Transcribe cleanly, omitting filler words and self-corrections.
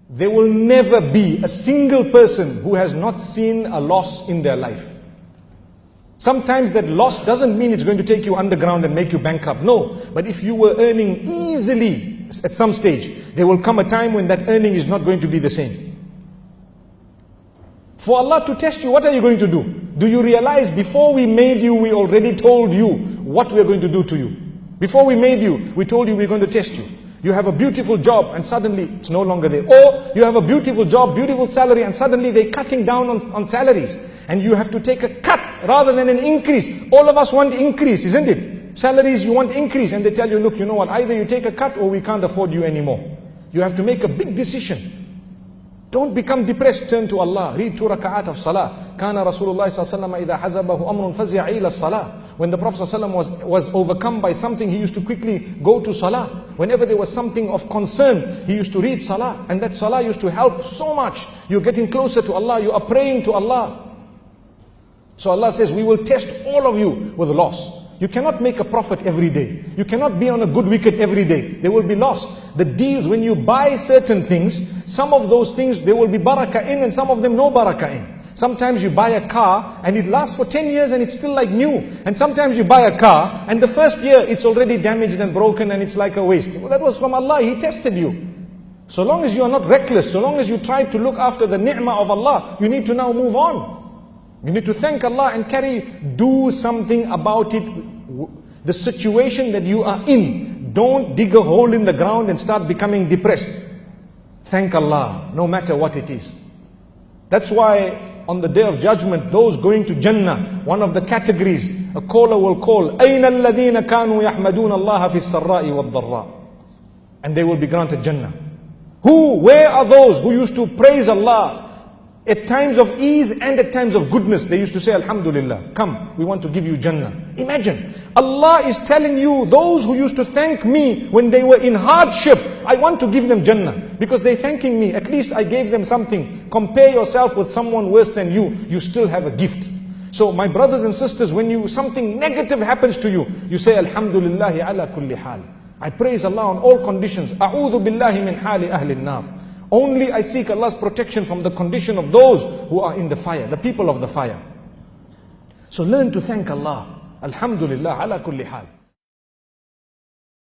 There will never be a single person who has not seen a loss in their life. Sometimes that loss doesn't mean it's going to take you underground and make you bankrupt. No, but if you were earning easily at some stage, there will come a time when that earning is not going to be the same. For Allah to test you, what are you going to do? Do you realize before we made you, we already told you what we're going to do to you? Before we made you, we told you we're going to test you. You have a beautiful job and suddenly it's no longer there. Or you have a beautiful job, beautiful salary, and suddenly they're cutting down on salaries. And you have to take a cut rather than an increase. All of us want increase, isn't it? Salaries, you want increase. And they tell you, look, you know what, either you take a cut or we can't afford you anymore. You have to make a big decision. Don't become depressed, turn to Allah. Read 2 Rakat of Salah. Kana Rasulullah sallallahu idha hazabahu amrun fazi'a ila Salah. When the Prophet sallallahu was overcome by something, he used to quickly go to Salah. Whenever there was something of concern, he used to read Salah. And that Salah used to help so much. You're getting closer to Allah, you are praying to Allah. So Allah says, we will test all of you with loss. You cannot make a profit every day. You cannot be on a good wicket every day. There will be loss. The deals, when you buy certain things, some of those things, there will be barakah in and some of them no barakah in. Sometimes you buy a car and it lasts for 10 years and it's still like new. And sometimes you buy a car and the first year it's already damaged and broken and it's like a waste. Well, that was from Allah. He tested you. So long as you are not reckless, so long as you try to look after the ni'mah of Allah, you need to now move on. You need to thank Allah and do something about it. The situation that you are in, don't dig a hole in the ground and start becoming depressed. Thank Allah, no matter what it is. That's why on the day of judgment, those going to Jannah, one of the categories, a caller will call, أَيْنَ الَّذِينَ كَانُوا يَحْمَدُونَ اللَّهَ فِي السَّرَّاءِ وَالضَّرَّاءِ. And they will be granted Jannah. Where are those who used to praise Allah at times of ease and at times of goodness? They used to say, Alhamdulillah, come, we want to give you Jannah. Imagine, Allah is telling you, those who used to thank me when they were in hardship, I want to give them Jannah. Because they're thanking me, at least I gave them something. Compare yourself with someone worse than you still have a gift. So my brothers and sisters, when something negative happens to you, you say, Alhamdulillahi ala kulli hal. I praise Allah on all conditions. A'udhu billahi min hali ahli nar. Only I seek Allah's protection from the condition of those who are in the fire, the people of the fire. So learn to thank Allah. Alhamdulillah ala kulli hal.